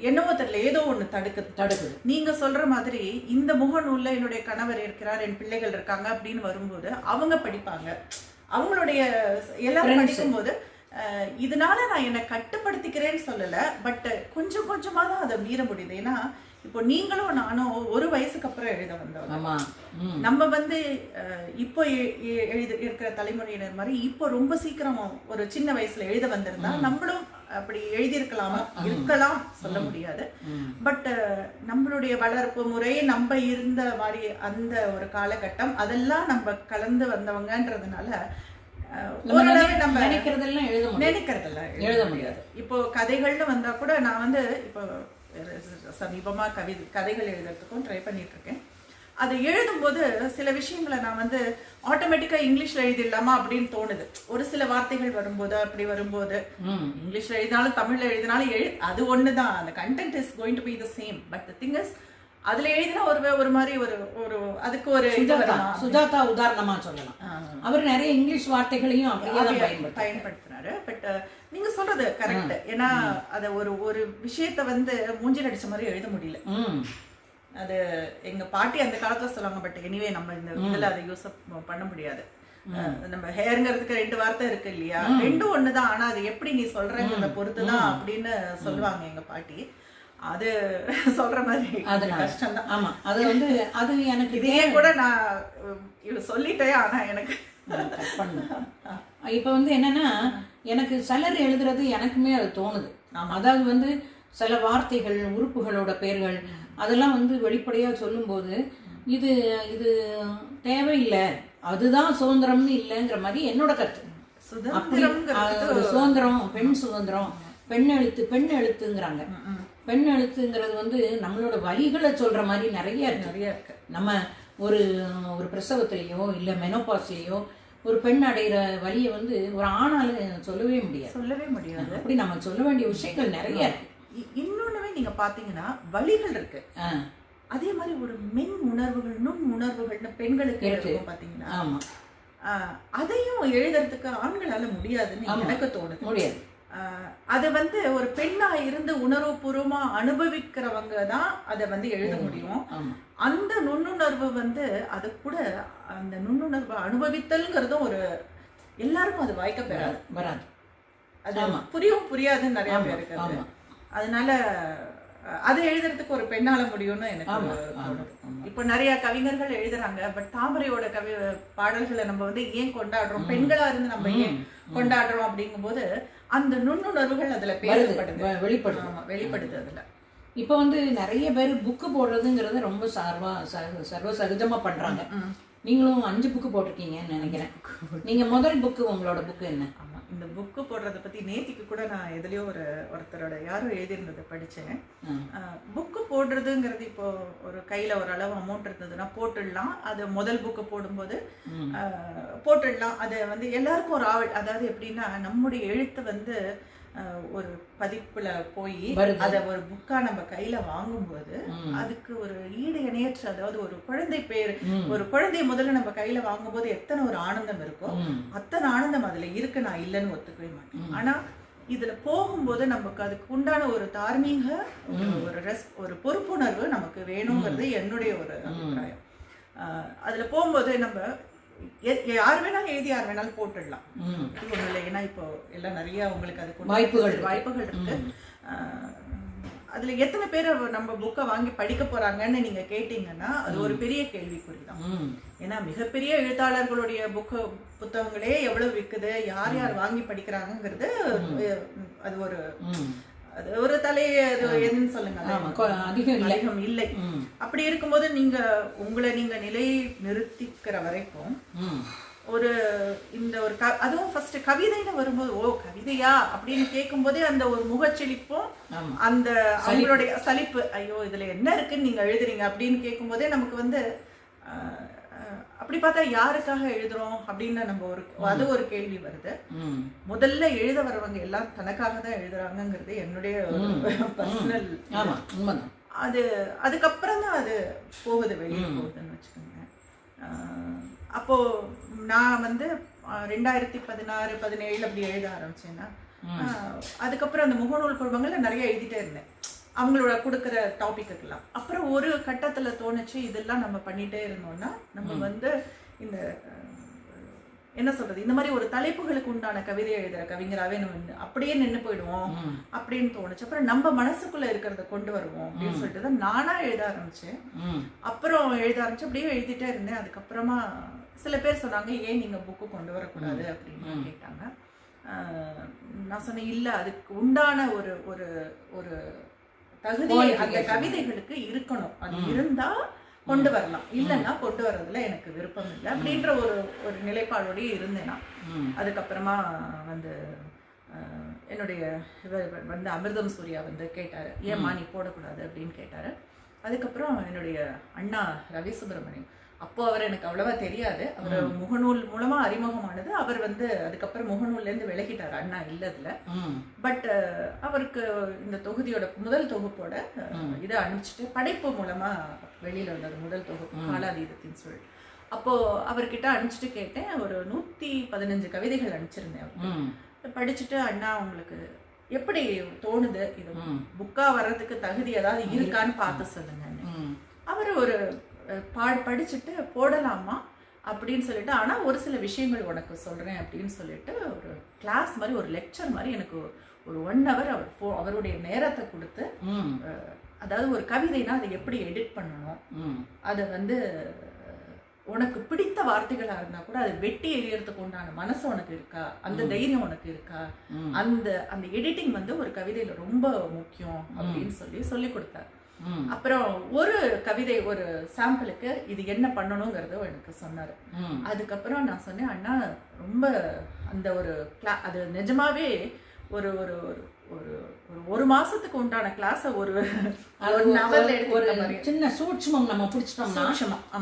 என்னவோ தெரியல, ஏதோ ஒண்ணு தடுக்குது. நீங்க சொல்ற மாதிரி இந்த முகநூல்ல என்னுடைய கணவர் இருக்கிறார், என் பிள்ளைகள் இருக்காங்க அப்படின்னு வரும்போது அவங்க படிப்பாங்க, அவங்களுடைய எல்லாரும் படிக்கும் போது இதனால நான் என்னை கட்டுப்படுத்திக்கிறேன்னு சொல்லல, பட் கொஞ்சம் கொஞ்சமா தான் அதை மீற முடியுது. ஏன்னா இப்போ நீங்களும் நானும் ஒரு வயசுக்கு அப்புறம் எழுத வந்தவங்க. நம்ம வந்து இப்போ இருக்கிற தலைமுறையினர் மாதிரி இப்போ ரொம்ப சீக்கிரம் ஒரு சின்ன வயசுல எழுத வந்திருந்தா நம்மளும் அப்படி இருக்கலாம் சொல்ல முடியாது. பட் நம்மளுடைய வளர்ப்பு முறை, நம்ம இருந்த மாதிரி அந்த ஒரு காலகட்டம், அதெல்லாம் நம்ம கலந்து வந்தவங்கன்றதுனால நம்ம நினைக்கிறதெல்லாம் எழுத முடியாது. இப்போ கதைகள்னு வந்தா கூட நான் வந்து இப்போ சமீபமா கதைகள் எழுதுறதுக்கும் ட்ரை பண்ணிட்டு இருக்கேன். அது எழுதும்போது சில விஷயங்களை நான் வந்து ஆட்டோமேட்டிக்கா இங்கிலீஷ்ல எழுதிடலாமா அப்படின்னு தோணுது. ஒரு சில வார்த்தைகள் வரும்போது அப்படி வரும்போது இங்கிலீஷ்ல எழுதினாலும் தமிழ்ல எழுதினாலும் அது ஒண்ணுதான், அந்த content is going to be the same. But the thing is அதுல எழுதினா ஒரு மாதிரி ஒரு அதுக்கு ஒரு சுஜாதா உதாரணமா சொல்லலாம். அவர் நிறைய இங்கிலீஷ் வார்த்தைகளையும் பயன்படுத்தினாரு. பட் நீங்க சொல்றது கரெக்ட். ஏன்னா அத ஒரு விஷயத்த வந்து மூஞ்சில் அடிச்ச மாதிரி எழுத முடியல. அது எங்க பாட்டி அந்த காலத்துல சொல்லுவாங்க. பட் எனிவே நம்ம இந்த இதுல அதை யூஸ் பண்ண முடியாது. நம்ம ஹேருங்கிறதுக்கு 2 வார்த்தை இருக்கு இல்லையா, ரெண்டும் ஒண்ணுதான். ஆனா அது எப்படி நீ சொல்றங்கிறத பொறுத்துதான் அப்படின்னு சொல்லுவாங்க எங்க பாட்டி. அது சொல்ற மாதிரி கஷ்டம் தான். ஆமா, அது வந்து அது எனக்கு இதே கூட நான் சொல்லிட்டேன். ஆனா எனக்கு இப்ப வந்து என்னன்னா, எனக்கு சிலர் எழுதுறது எனக்குமே அது தோணுது. அதாவது வந்து சில வார்த்தைகள், உறுப்புகளோட பெயர்கள் அதெல்லாம் வந்து வெளிப்படையா சொல்லும்போது இது இது தேவையில்லை, அதுதான் சுதந்திரம்னு இல்லைங்கிற மாதிரி என்னோட கருத்து. சுதந்திரம், பெண் சுதந்திரம், பெண் எழுத்துங்கிறாங்க. பெண் எழுத்துங்கிறது வந்து நம்மளோட வழிகளை சொல்ற மாதிரி நிறைய இருக்கு. நம்ம ஒரு ஒரு பிரசவத்திலேயோ இல்ல மெனோபாஸ்லயோ ஒரு பெண் அடைகிற வழியை வந்து ஒரு ஆணால சொல்லவே முடியாது. அப்படி நம்ம சொல்ல வேண்டிய விஷயங்கள் நிறைய இருக்கு. இன்னொன்னுமே நீங்க பாத்தீங்கன்னா வழிகள் இருக்கு, அதே மாதிரி ஒரு மென் உணர்வுகள், நுண் உணர்வுகள்னு பெண்களுக்கு இருக்கும் பாத்தீங்கன்னா. அதையும் எழுதுறதுக்கு ஆண்களால முடியாதுன்னு எனக்கு தோணுது. முடியாது. அது வந்து ஒரு பெண்ணா இருந்து உணர்வுபூர்வமா அனுபவிக்கிறவங்க தான் அதை வந்து எழுத முடியும். அந்த நுண்ணுணர்வு வந்து அது கூட அந்த நுண்ணுணர்வு அனுபவித்தல்ங்கிறதும் ஒரு எல்லாருக்கும் அது வாய்க்க வராது. அது புரியாதுன்னு நிறைய பேருக்கு. அதனால அது எழுதுறதுக்கு ஒரு பெண்ணால முடியும்னு எனக்கு. இப்ப நிறைய கவிஞர்கள் எழுதுறாங்க. பட் தாமரையோட பாடல்களை நம்ம வந்து ஏன் கொண்டாடுறோம், பெண்களா இருந்து நம்ம ஏன் கொண்டாடுறோம் அப்படிங்கும் போது அந்த நுண்ணுணர்வுகள் அதுல வெளிப்படுது. அதுல இப்ப வந்து நிறைய பேர் புக்கு போடுறதுங்கிறது ரொம்ப சர்வ சகஜமா பண்றாங்க. நீங்களும் 5 புக்கு போட்டிருக்கீங்கன்னு நினைக்கிறேன். நீங்க முதல் புக்கு, உங்களோட புக்கு என்ன? இந்த புக்கு போடுறத பத்தி நேத்திக்கு கூட நான் எதுலயோ ஒருத்தரோட யாரும் எழுதியிருந்ததை படிச்சேன். புக்கு போடுறதுங்கிறது இப்போ ஒரு கையில ஒரு அளவு அமௌண்ட் இருந்ததுன்னா போட்டுடலாம். அது முதல் புக்கு போடும்போது போட்டுடலாம். அது வந்து எல்லாருக்கும் ஒரு ஆவல். அதாவது எப்படின்னா, நம்முடைய எழுத்து வந்து ஒரு பதிப்புல போய் அத ஒரு புக்கா நம்ம கையில வாங்கும்போது அதுக்கு ஒரு ஈடு இணையற்ற, அதாவது ஒரு குழந்தை பேர், ஒரு குழந்தைய முதல்ல நம்ம கையில வாங்கும்போது எத்தனை ஒரு ஆனந்தம் இருக்கோ அத்தனை ஆனந்தம் அதுல இருக்கு. நான் இல்லைன்னு ஒத்துக்கவே மாட்டேன். ஆனா இதுல போகும்போது நமக்கு அதுக்கு உண்டான ஒரு தார்மீக ஒரு பொறுப்புணர்வு நமக்கு வேணுங்கிறது என்னுடைய ஒரு அபிப்பிராயம். அதுல போகும்போது நம்ம யார் வேணாலும் எழுதி யார் வேணாலும் போட்டுடலாம், ஒண்ணும் இல்லை. ஏன்னா இப்போ எல்லாம் நிறைய உங்களுக்கு அதுக்கு வாய்ப்புகள் இருக்கு. அதுல எத்தனை பேர் நம்ம புக்கை வாங்கி படிக்க போறாங்கன்னு நீங்க கேட்டீங்கன்னா அது ஒரு பெரிய கேள்விக்குறிதான். ஏன்னா மிகப்பெரிய எழுத்தாளர்களுடைய புத்தகங்களே எவ்வளவு விற்குது, யார் யார் வாங்கி படிக்கிறாங்கிறது அது ஒரு எதுன்னு சொல்லுங்க, அதிகம் இல்லை. அப்படி இருக்கும்போது உங்களை நீங்க நிலை நிறுத்திக்கிற வரைக்கும் ஒரு அதுவும் ஃபர்ஸ்ட் கவிதைன்னு வரும்போது ஓ கவிதையா அப்படின்னு கேட்கும் போதே அந்த ஒரு முகச்செழிப்பும் அந்த அவங்களுடைய சலிப்பு, ஐயோ இதுல என்ன இருக்குன்னு நீங்க எழுதுறீங்க அப்படின்னு கேட்கும் போதே நமக்கு வந்து அப்படி பார்த்தா யாருக்காக எழுதுறோம் அப்படின்னு நம்ம அது ஒரு கேள்வி வருது. முதல்ல எழுத வரவங்க எல்லாம் தனக்காக தான் எழுதுறாங்கிறது என்னுடைய பர்சனல். அதுக்கப்புறம் தான் அது போகுது, வெளியே போகுதுன்னு வச்சுக்கோங்க. அப்போ நான் வந்து 2016-17 அப்படி எழுத ஆரம்பிச்சேன்னா அதுக்கப்புறம் அந்த முகநூல் குழுமங்கள்ல நிறைய எழுதிட்டே இருந்தேன், அவங்களோட கொடுக்குற டாபிக்குலாம். அப்புறம் ஒரு கட்டத்துல தோணுச்சு, இதெல்லாம் நம்ம பண்ணிட்டே இருந்தோம்னா நம்ம வந்து இந்த என்ன சொல்றது, இந்த மாதிரி ஒரு தலைப்புகளுக்கு உண்டான கவிதை எழுதுற கவிஞராகவே நம்ம அப்படியே நின்று போயிடுவோம் அப்படின்னு தோணுச்சு. அப்புறம் நம்ம மனசுக்குள்ள இருக்கிறத கொண்டு வருவோம் அப்படின்னு சொல்லிட்டு தான் நானா எழுத ஆரம்பிச்சேன். அப்புறம் எழுத ஆரம்பிச்சு அப்படியே எழுதிட்டே இருந்தேன். அதுக்கப்புறமா சில பேர் சொன்னாங்க, ஏன் நீங்க புக்கு கொண்டு வரக்கூடாது அப்படின்னு கேட்டாங்க. நான் சொன்னேன், இல்ல அதுக்கு உண்டான ஒரு ஒரு ஒரு தகுதி அந்த கவிதைகளுக்கு இருக்கணும். அது இருந்தா கொண்டு வரலாம், இல்லைன்னா கொண்டு வர்றதுல எனக்கு விருப்பம் இல்லை அப்படின்ற ஒரு நிலைப்பாடோடய இருந்தேன் நான். அதுக்கப்புறமா வந்து என்னுடைய வந்து அமிர்தம் சூர்யா வந்து கேட்டாரு, ஏம்மா நீ போடக்கூடாது அப்படின்னு கேட்டாரு. அதுக்கப்புறம் என்னுடைய அண்ணா ரவி சுப்பிரமணியம், அப்போ அவர் எனக்கு அவ்வளவா தெரியாது, அவர் முகநூல் மூலமா அறிமுகமானது. அவர் வந்து அதுக்கப்புறம் முகநூல்ல இருந்து விலகிட்டார், அண்ணா இல்லதுல. பட் அவருக்கு இந்த தொகுதியோட முதல் தொகுப்போட இதை அனுப்பிச்சுட்டு படைப்பு மூலமா வெளியில வந்தார் முதல் தொகுப்பு காலாதீதத்தின் சொல். அப்போ அவர்கிட்ட அனுப்பிச்சுட்டு கேட்டேன், ஒரு 115 கவிதைகள் அனுப்பிச்சிருந்தேன் அவருக்கு. படிச்சுட்டு, அண்ணா உங்களுக்கு எப்படி தோணுது, இது புக்கா வர்றதுக்கு தகுதி ஏதாவது இருக்கான்னு பார்த்து சொல்லுங்க. அவர் ஒரு படிச்சுட்டு போடலாமா, அப்படின்னு சொல்லிட்டு, ஆனால் ஒரு சில விஷயங்கள் உனக்கு சொல்கிறேன் அப்படின்னு சொல்லிட்டு ஒரு கிளாஸ் மாதிரி, ஒரு லெக்சர் மாதிரி எனக்கு ஒரு 1 hour அவருடைய நேரத்தை கொடுத்து, அதாவது ஒரு கவிதைனா அதை எப்படி எடிட் பண்ணணும், அதை வந்து உனக்கு பிடித்த வார்த்தைகளாக இருந்தால் கூட அதை வெட்டி எறியறதுக்கு உண்டான மனசு உனக்கு இருக்கா, அந்த தைரியம் உனக்கு இருக்கா, அந்த எடிட்டிங் வந்து ஒரு கவிதையில் ரொம்ப முக்கியம் அப்படின்னு சொல்லி கொடுத்தார். அப்புறம் ஒரு கவிதை, ஒரு சாம்பிளுக்கு இது என்ன பண்ணணுங்கிறத எனக்கு சொன்னார். அதுக்கப்புறம் நான் சொன்னேன், அண்ணா ரொம்ப அந்த ஒரு அது நிஜமாவே ஒரு ஒரு ஒரு மாசத்துக்கு உண்டான கிளாஸ ஒரு சின்ன சூட்சுமம் நம்ம பிடிச்சிட்டோம்னா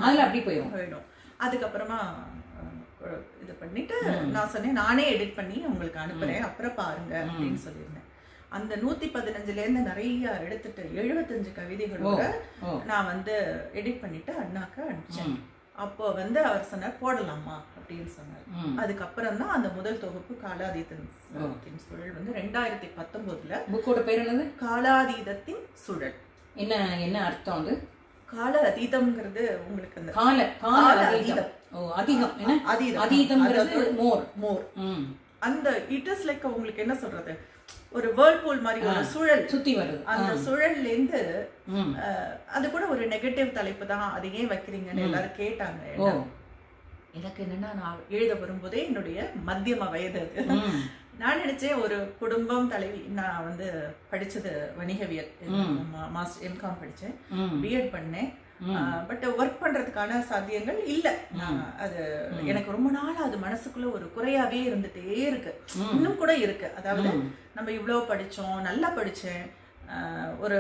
அதுல அப்படி போயிடும். அதுக்கப்புறமா இது பண்ணிட்டு நான் சொன்னேன், நானே எடிட் பண்ணி உங்களுக்கு அனுப்புறேன், அப்புறம் பாருங்க அப்படின்னு சொல்லியிருந்தேன். அந்த 115ல இருந்து நிறைய எடுத்துட்டு 75 கவிதைகளோட நான் வந்து எடிட் பண்ணிட்டு அண்ணாக்கு அனுப்பிச்சேன். அப்போ வந்து அவர் சொன்னார், போடலாமா அப்படின்னு சொன்னார். அதுக்கப்புறம் தான் அந்த முதல் தொகுப்பு காலாதீதத்தின் சுழல் வந்து 2019ல. புக்கோட பேர் என்னது? காலாதீதத்தின் சுழல். என்ன அர்த்தம்? அது கால அதீதம்ங்கிறது உங்களுக்கு அந்த கால அதீதம். அதிகம் என்ன? அதீதம்ங்கிறது மோர். அந்த இட் இஸ் லைக் உங்களுக்கு என்ன சொல்றது, ஒரு வேர்ல்பூல் மாதிரி ஒரு சுழல் சுத்தி வருது. அந்த சுழல்ல இருந்து அது கூட ஒரு நெகட்டிவ் தலைப்பு தான், அது ஏன் வைக்கிறீங்கன்னு எல்லாரும் கேட்டாங்க. எனக்கு என்னன்னா, நான் எழுத வரும்போதே என்னுடைய மத்தியம வயது அது. நான் நினைச்சேன் ஒரு குடும்பம் தலைவி. நான் வந்து படிச்சது வணிகவியல், மாஸ்டர் எம்காம் படிச்சேன், பிஎட் பண்ணேன். பட் ஒர்க் பண்றதுக்கான சாத்தியங்கள் இல்ல. அது எனக்கு ரொம்ப நாள் அது மனசுக்குள்ள ஒரு குறையாவே இருந்துட்டே இருக்கு, இன்னும் கூட இருக்கு. அதாவது நம்ம இவ்வளவு படிச்சோம், நல்லா படிச்சேன், ஒரு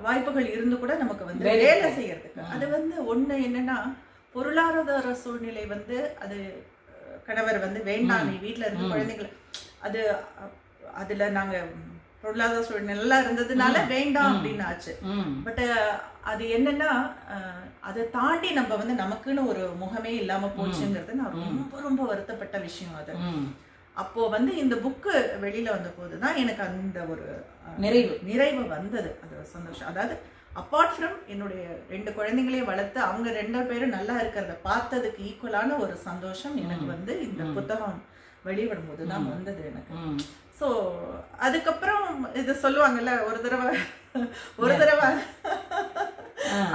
வாய்ப்புகள் இருந்து கூட நமக்கு வந்து வேலை செய்யறதுக்கு அது வந்து ஒண்ணு என்னன்னா, பொருளாதார சூழ்நிலை வந்து அது கணவர் வந்து வேண்டாம், நீ வீட்டுல இருந்து குழந்தைங்களை, அதுல நாங்க பொருளாதார சூழ்நிலை நல்லா இருந்ததுனால வேண்டாம் அப்படின்னு ஆச்சு. பட் அது என்னன்னா, அதை தாண்டி நம்ம வந்து நமக்குன்னு ஒரு முகமே இல்லாம போச்சுங்கிறது நான் ரொம்ப ரொம்ப வருத்தப்பட்ட விஷயம். அது அப்போ வந்து இந்த புக்கு வெளியில வந்த போதுதான் எனக்கு அந்த ஒரு நிறைவு வந்தது. அது சந்தோஷம். அதாவது அப்பார்ட் ஃப்ரம் என்னுடைய 2 குழந்தைங்களையும் வளர்த்து அவங்க 2 பேரும் நல்லா இருக்கிறத பார்த்ததுக்கு ஈக்குவலான ஒரு சந்தோஷம் எனக்கு வந்து இந்த புத்தகம் வெளியிடும் போதுதான் வந்தது எனக்கு. ஸோ அதுக்கப்புறம் இது சொல்லுவாங்கல்ல, ஒரு தடவை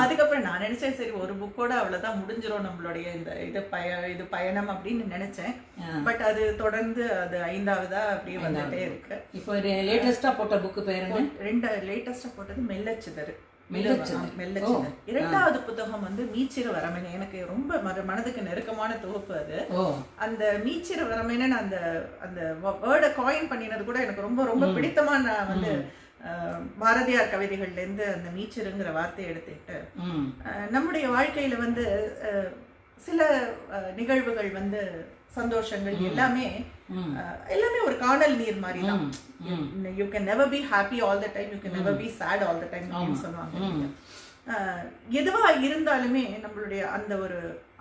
அதுக்கப்புறம் நான் நினைச்சேன், சரி ஒரு புக்கோட அவ்வளவுதான் முடிஞ்சிரும் நம்மளுடைய இது பயணம் அப்படின்னு நினைச்சேன். பட் அது தொடர்ந்து அது 5ஆவதா அப்படியே வந்துட்டே இருக்கு. இப்போ லேட்டஸ்டா போட்ட புக்கு பேரு 2 லேட்டஸ்டா போட்டது மெல்லச்சிதறு. 2வது புத்தகம் வந்து மீச்சிறு வரமேனே. எனக்கு ரொம்ப மனதுக்கு நெருக்கமான தொகுப்பு அது. அந்த மீச்சிறு வரமேனு அந்த அந்த வேர்டை காயின் பண்ணினது கூட எனக்கு ரொம்ப ரொம்ப பிடித்தமான. நான் வந்து பாரதியார் கவிதைகள்ல இருந்து அந்த மீச்சிறுங்கிற வார்த்தையை எடுத்துக்கிட்டு நம்முடைய வாழ்க்கையில வந்து சில நிகழ்வுகள் வந்து சந்தோஷங்கள் எல்லாமே ஒரு காணல் நீர் மாதிரி தான். You can never be happy all the time, you can never be sad all the time அப்படின்னு சொல்லுவாங்க. எதுவா இருந்தாலுமே நம்மளுடைய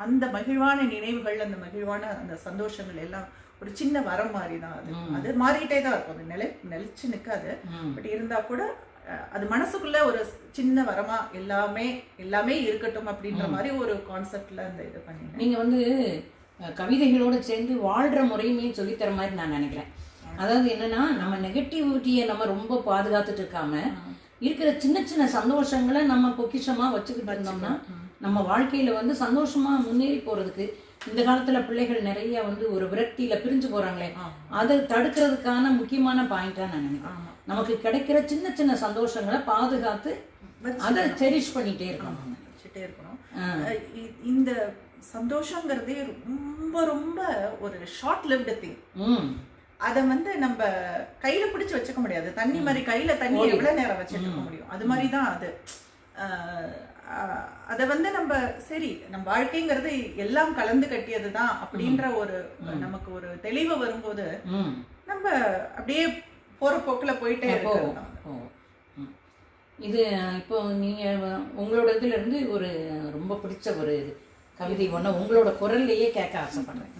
அந்த மகிழ்வான நினைவுகள், அந்த மகிழ்வான அந்த சந்தோஷங்கள் எல்லாம் ஒரு சின்ன வரம் மாதிரி தான். அது மாறிட்டே தான் இருக்கும், அது நிலைச்சு நிற்காது. பட் இருந்தா கூட அது மனசுக்குள்ள ஒரு சின்ன வரமா எல்லாமே இருக்கட்டும் அப்படின்ற மாதிரி ஒரு கான்செப்ட்ல அந்த இது பண்ணி நீங்க வந்து கவிதைகளோடு சேர்ந்து வாழ்ற முறையுமே சொல்லித்தர மாதிரி நான் நினைக்கிறேன். அதாவது என்னன்னா, நம்ம நெகட்டிவிட்டியை நம்ம ரொம்ப பாதுகாத்துட்டு இருக்காம இருக்கிற சின்ன சின்ன சந்தோஷங்களை நம்ம பொக்கிஷமா வச்சுக்கிட்டு இருந்தோம்னா நம்ம வாழ்க்கையில வந்து சந்தோஷமா முன்னேறி போறதுக்கு. இந்த காலத்துல பிள்ளைகள் நிறைய வந்து ஒரு விரக்தியில பிரிஞ்சு போறாங்களே, அதை தடுக்கிறதுக்கான முக்கியமான பாயிண்டா நான் நினைக்கிறேன். நமக்கு கிடைக்கிற சின்ன சின்ன சந்தோஷங்களை பாதுகாத்து அதை செரிஷ் பண்ணிட்டே இருக்கணும். இந்த சந்தோஷங்கிறதே ரொம்ப ரொம்ப ஒரு ஷார்ட் லிவ்டு திங். அதை வந்து நம்ம கையில பிடிச்சு வச்சுக்க முடியாது. தண்ணி மாதிரி கையில தண்ணி எவ்வளவு நேரம் வச்சுக்க முடியும், அது மாதிரிதான் அது. அதை வந்து நம்ம நம்ம வாழ்க்கைங்கிறது எல்லாம் கலந்து கட்டியதுதான் அப்படின்ற ஒரு நமக்கு ஒரு தெளிவு வரும்போது நம்ம அப்படியே போற போக்குல போயிட்டே இருக்கோம். இது இப்போ நீங்க உங்களோட இதுல இருந்து ஒரு ரொம்ப பிடிச்ச ஒரு கவிதை ஒண்ணு உங்களோட குரல்லையே கேட்க ஆசைப்படுறேன்.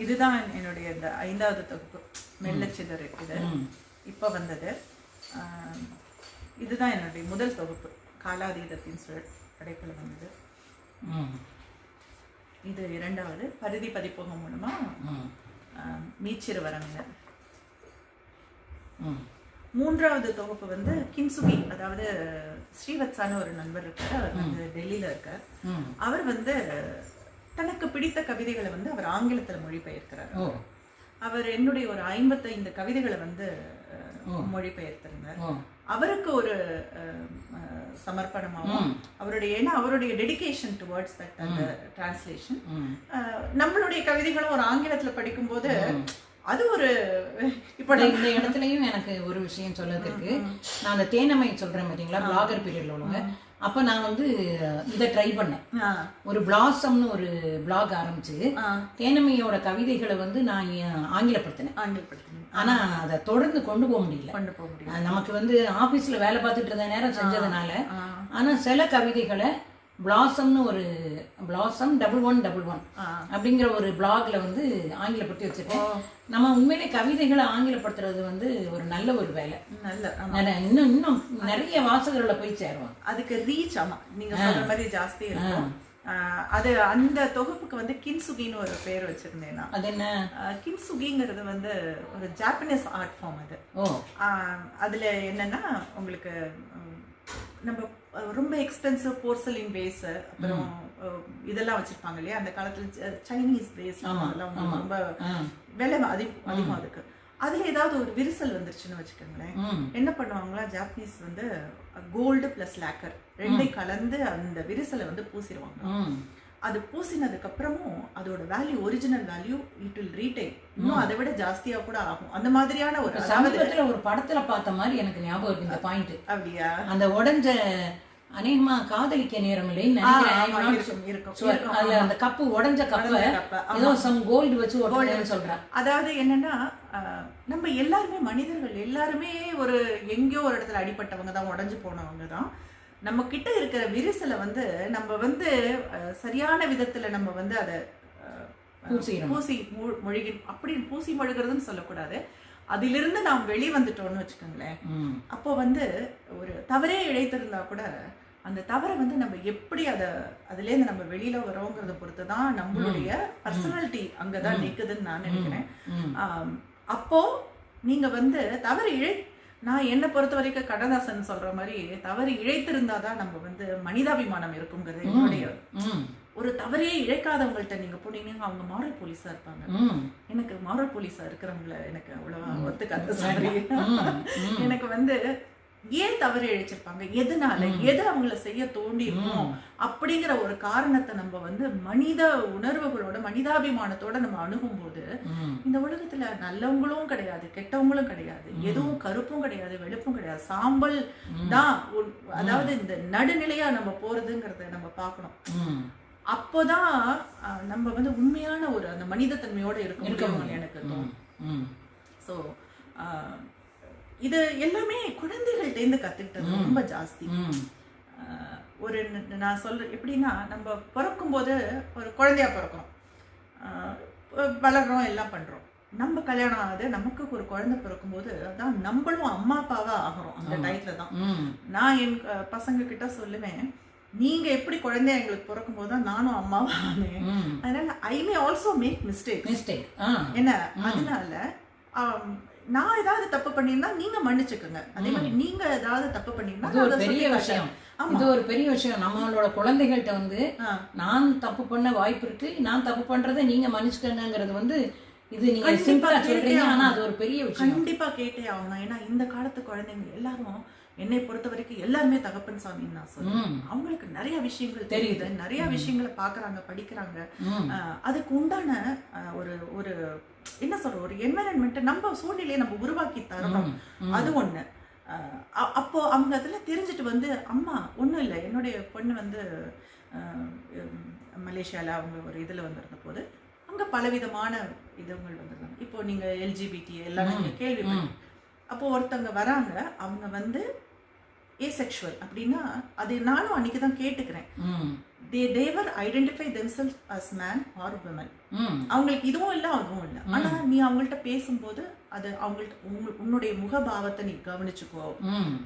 இதுதான் என்னுடைய இந்த 5வது தொகுப்பு மெல்லச்சிதறு. இது இப்ப வந்தது. இதுதான் என்னுடைய முதல் தொகுப்பு, காலாதீதத்தின் சுழல் படைப்புல வந்தது. இது இரண்டாவது பரிதி பதிப்பகம் மூலமா மீச்சிறு வரங்க. மூன்றாவது தொகுப்பு வந்து கின்சுகி, அதாவது ஸ்ரீவத்சான ஒரு நண்பர் இருக்காரு, அவர் வந்து டெல்லியில இருக்கார். அவர் வந்து தனக்கு பிடித்த கவிதைகளை வந்து அவர் ஆங்கிலத்துல மொழிபெயர்க்கிறார். அவர் என்னுடைய ஒரு 55 கவிதைகளை வந்து மொழிபெயர்த்திருந்தார். அவருக்கு ஒரு சமர்ப்பணமாகவும் அவருடைய டெடிகேஷன் டுவர்ட்ஸ் தட் அந்த டிரான்ஸ்லேஷன். நம்மளுடைய கவிதைகளும் ஒரு ஆங்கிலத்துல படிக்கும்போது அது ஒரு இப்ப இந்த இடத்துலயும் எனக்கு ஒரு விஷயம் சொல்லது இருக்கு. நான் அந்த தேனமை சொல்றேன் பாத்தீங்களா, பிளாகர் பீரியட்ல உள்ளவங்க. அப்ப நான் வந்து இதை ட்ரை பண்ணேன். ஒரு பிளாசம்னு ஒரு பிளாக் ஆரம்பிச்சு தேனமையோட கவிதைகளை வந்து நான் ஆங்கிலப்படுத்தினேன். ஆனா அதை தொடர்ந்து கொண்டு போக முடியல. நமக்கு வந்து ஆபீஸ்ல வேலை பார்த்துட்டு இருந்த நேரம் செஞ்சதுனால. ஆனா சில கவிதைகளை பிளாசம்னு ஒரு பிளாசம் 1111 அப்படிங்கிற ஒரு பிளாக்ல வந்து ஆங்கிலப்படுத்தி வச்சிருக்கேன். நம்ம உண்மையிலே கவிதைகளை ஆங்கிலப்படுத்துறது வந்து ஒரு நல்ல ஒரு வேலை. இன்னும் நிறைய வாசகர்களை போய் சேருவாங்க. அதுக்கு ரீச் நீங்க சொல்ற மாதிரி ஜாஸ்தி இருக்கும். அது அந்த தொகுப்புக்கு வந்து கின்சுகின்னு ஒரு பேர் வச்சிருந்தேன். அது என்ன? கின்சுகிங்கிறது வந்து ஒரு ஜாப்பனீஸ் ஆர்ட் ஃபார்ம். அது அதுல என்னன்னா உங்களுக்கு நம்ம ரொம்ப எக்ஸ்பென்சிவ் போர்சலின் பேஸ், அப்புறம் இதெல்லாம் வச்சிருப்பாங்க இல்லையா அந்த காலத்துல, சைனீஸ் பேஸ் ரொம்ப விலை அதிகமா இருக்கு. அதுல ஏதாவது ஒரு விரிசல் வந்துருச்சுன்னு வச்சுக்கோங்களேன், என்ன பண்ணுவாங்களா ஜாப்பனீஸ் வந்து கோல்டு பிளஸ் லேக்கர் ரெண்டை கலந்து அந்த விரிசலை வந்து பூசிடுவாங்க. அது பூசினதுக்கு அப்புறமும் அதோட value, original value it will retain, இன்னும் அதை விட ஜாஸ்தியா கூட ஆகும். அந்த மாதிரியான ஒரு சமீபத்துல ஒரு படத்துல பார்த்த மாதிரி எனக்கு ஞாபகம் இருக்கு இந்த பாயிண்ட். அப்படியா? அந்த உடஞ்ச அநேகமா காதலிக்க நேரம் இல்லைன்னு நினைக்கிறேன். அதுல அந்த கப்பு உடஞ்ச கப்ப ஏதோ சம் கோல்டு வச்சு ஒட்டணும்னு சொல்றேன். அதாவது என்னன்னா நம்ம எல்லாருமே மனிதர்கள், எல்லாருமே ஒரு எங்கேயோ ஒரு இடத்துல அடிபட்டவங்க தான், உடஞ்சு போனவங்க தான். நம்ம கிட்ட இருக்கிற விரிசலை வந்து நம்ம வந்து சரியான விதத்துல நம்ம வந்து அதை பூசி மொழிகி, அப்படி பூசி மொழிகிறதுன்னு சொல்லக்கூடாது. அதிலிருந்து நாம் வெளிவந்துட்டோம்னு வச்சுக்கோங்களேன், அப்போ வந்து ஒரு தவறே இழைத்திருந்தா கூட அந்த தவறை வந்து நம்ம எப்படி அதுலேருந்து நம்ம வெளியில வரோங்கிறத பொறுத்துதான் நம்மளுடைய பர்சனாலிட்டி அங்கதான் நிக்குதுன்னு நான் நினைக்கிறேன். அப்போ நீங்க வந்து தவறு நான் என்னை பொறுத்த வரைக்கும் கடதாசன் சொல்ற மாதிரி தவறு இழைத்திருந்தாதான் நம்ம வந்து மனிதாபிமானம் இருக்குங்கிறது என்னுடைய. ஒரு தவறையே இழைக்காதவங்கள்ட்ட நீங்க போனீங்கன்னா அவங்க மாரல் போலீஸா இருப்பாங்க. எனக்கு மாரல் போலீஸா இருக்கிறவங்கள எனக்கு அவ்வளவா ஒத்துக்காத சாரி. எனக்கு வந்து ஏன் தவறு இழைச்சிருப்பாங்க, எதனால, எது அவங்கள செய்ய தோண்டி இருக்கும் அப்படிங்கிற ஒரு காரணத்தை நம்ம வந்து மனித உணர்வுகளோட மனிதாபிமானத்தோட நம்ம அணுகும் போது இந்த உலகத்துல நல்லவங்களும் கிடையாது, கெட்டவங்களும் கிடையாது, எதுவும் கருப்பும் கிடையாது, வெளுப்பும் கிடையாது, சாம்பல் தான். அதாவது இந்த நடுநிலையா நம்ம போறதுங்கிறத நம்ம பார்க்கணும். அப்போதான் நம்ம வந்து உண்மையான ஒரு அந்த மனிதத்தன்மையோட இருக்கணும் எனக்கு தோணும். ஸோ இது எல்லாமே குழந்தைகள்ட்ட இருந்து கத்துக்கிட்டது ரொம்ப ஜாஸ்தி. ஒரு நான் சொல்றேன் எப்படின்னா, நம்ம பிறக்கும் போது ஒரு குழந்தையா பிறக்கிறோம், வளர்றோம், எல்லாம் பண்றோம். நம்ம கல்யாணம் ஆகுது, நமக்கு ஒரு குழந்தை பிறக்கும் போது அதான் நம்மளும் அம்மா அப்பாவா ஆகிறோம். அந்த டயத்துல தான் நான் என் பசங்க கிட்ட சொல்லுவேன், நீங்க எப்படி குழந்தைய எங்களுக்கு பிறக்கும் போதுதான் நானும் அம்மாவா ஆனேன். அதனால ஐ மே ஆல்சோ மேக் மிஸ்டேக். என்ன, அதனால நான் ஏதாவது தப்பு பண்ணிருந்தா நீங்க மன்னிச்சுக்கோங்க, அதே மாதிரி நீங்க ஏதாவது தப்பு பண்ணிருந்தா இது ஒரு பெரிய விஷயம். இது ஒரு பெரிய விஷயம். நம்மளோட குழந்தைகள்கிட்ட வந்து நான் தப்பு பண்ண வாய்ப்பு இருக்கு, நான் தப்பு பண்றதை நீங்க மன்னிச்சுக்கங்கிறது வந்து இது நீங்க சிம்பிளா சொல்றீங்க, ஆனா அது ஒரு பெரிய விஷயம். கண்டிப்பா கேட்டே ஆகணும். ஏன்னா இந்த காலத்து குழந்தைங்க எல்லாரும் என்னை பொறுத்த வரைக்கும் எல்லாருமே தகப்பன் சாமின்னு நான் சொல்றேன். அவங்களுக்கு நிறைய விஷயங்கள் தெரியுது, நிறைய விஷயங்களை பாக்குறாங்க, படிக்கிறாங்க. அதுக்கு உண்டான ஒரு ஒரு என்ன சொல்ற ஒரு என்வைரன்மெண்ட் நம்ம சூழ்நிலையை நம்ம உருவாக்கி தரணும். அது ஒண்ணு. அப்போ அவங்க அதெல்லாம் தெரிஞ்சுட்டு வந்து அம்மா ஒன்றும் இல்லை, என்னுடைய பொண்ணு வந்து மலேசியாவில் அவங்க ஒரு இதில் வந்திருந்த போது அங்கே பலவிதமான இதுங்கள் வந்துருந்தாங்க. இப்போ நீங்கள் எல்ஜிபிடி எல்லாம் நீங்கள் கேள்விப்பட்ட, அப்போ ஒருத்தவங்க வராங்க, அவங்க வந்து ஏசெக்சுவல் அப்படின்னா அது நானும் அன்னைக்கு தான் கேட்டுக்கிறேன். they never identify themselves as man or woman. அவங்களுக்கு இதுவும் இல்லை அதுவும் இல்லை. ஆனா நீ அவங்கள்ட்ட பேசும்போது அது அவங்கள்ட்ட உன்னுடைய முகபாவத்தை நீ கவனிச்சுக்கோ,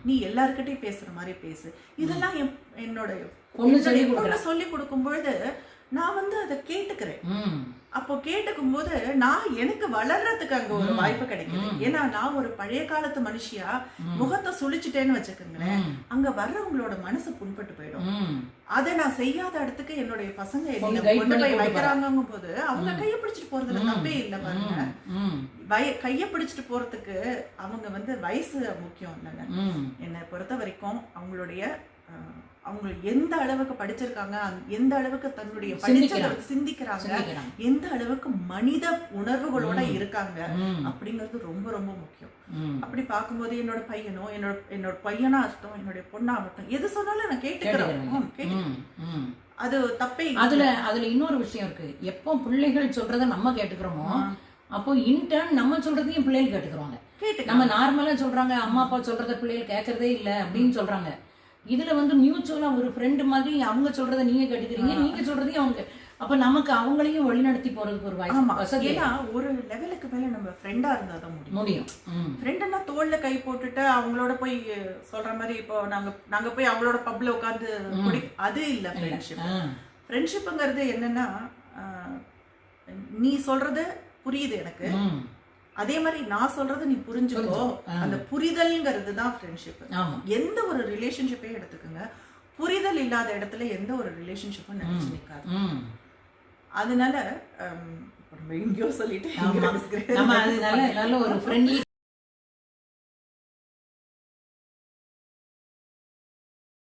நீ எல்லாருக்கிட்டையும் பேசுற மாதிரி பேசு. இதெல்லாம் என்னோட சொல்லி கொடுக்கும் பொழுது நான் வந்து அதை கேட்டுக்கிறேன். ம் அப்போ கேட்டுக்கும் போது நான் எனக்கு வளர்றதுக்கு அங்க ஒரு வாய்ப்பு கிடைக்குது. ஏன்னா நான் ஒரு பழைய காலத்து மனுஷியா முகத்தை சுழிச்சுட்டேன்னு வச்சுக்கோங்களேன், அங்க வர்றவங்களோட மனசு புண்பட்டு போயிடும். அதை நான் செய்யாத இடத்துக்கு என்னுடைய பசங்க என்னை கொண்டு போய் வைக்கிறாங்கும் போது அவங்க கையை பிடிச்சிட்டு போறதுல தப்பே இல்லை பாருங்க. கையை பிடிச்சிட்டு போறதுக்கு அவங்க வந்து வயசு முக்கியம் இல்லைங்க. என்னை பொறுத்த வரைக்கும் அவங்களுடைய அவங்க எந்த அளவுக்கு படிச்சிருக்காங்க, எந்த அளவுக்கு தன்னுடைய படிச்சதை சிந்திக்கிறாங்க, எந்த அளவுக்கு மனித உணர்வுகளோட இருக்காங்க அப்படிங்கிறது ரொம்ப ரொம்ப முக்கியம். அப்படி பார்க்கும்போது என்னோட பையனோ என்னோட பையனா ஆகட்டும், என்னுடைய பொண்ணாகட்டும், எது சொன்னாலும் நான் கேட்டுக்கிறேன். அது தப்பே. அதுல இன்னொரு விஷயம் இருக்கு. எப்போ பிள்ளைகள் சொல்றத நம்ம கேட்டுக்கிறோமோ அப்போ இன்டர்ன் நம்ம சொல்றதையும் பிள்ளைகள் கேட்டுக்கிறோங்க. நம்ம நார்மலா சொல்றாங்க அம்மா அப்பா சொல்றத பிள்ளைகள் கேட்கறதே இல்லை அப்படின்னு சொல்றாங்க. இதுல வந்து மியூச்சுவலா ஒரு ஃப்ரெண்டு மாதிரி அவங்க சொல்றதை நீங்க கேட்டுக்கிறீங்க, நீங்க சொல்றதையும் அவங்க. அப்ப நமக்கு அவங்களையும் வழிநடத்தி போறதுக்கு ஒரு வாய்ப்பு. ஏன்னா ஒரு லெவலுக்கு மேல நம்ம ஃப்ரெண்டா இருந்தாதான் முடியும். ஃப்ரெண்டுன்னா தோல்ல கை போட்டுட்டு அவங்களோட போய் சொல்ற மாதிரி இப்போ நாங்க போய் அவங்களோட பப்ல உட்காந்து அது இல்ல ஃப்ரெண்ட்ஷிப். ஃப்ரெண்ட்ஷிப்புங்கிறது என்னன்னா நீ சொல்றது புரியுது எனக்கு, அதே மாதிரி நான் சொல்றது நீ புரிஞ்சுக்கோ. அந்த புரிதல்ங்கிறது தான் ஃப்ரெண்ட்ஷிப். எந்த ஒரு ரிலேஷன்ஷிப்பையும் எடுத்துக்கோங்க, புரிதல் இல்லாத இடத்துல எந்த ஒரு ரிலேஷன்ஷிப்பும் நினைச்சு நிற்காது. அதனால எங்கேயோ சொல்லிட்டு நல்ல ஒரு ஃப்ரெண்ட்லி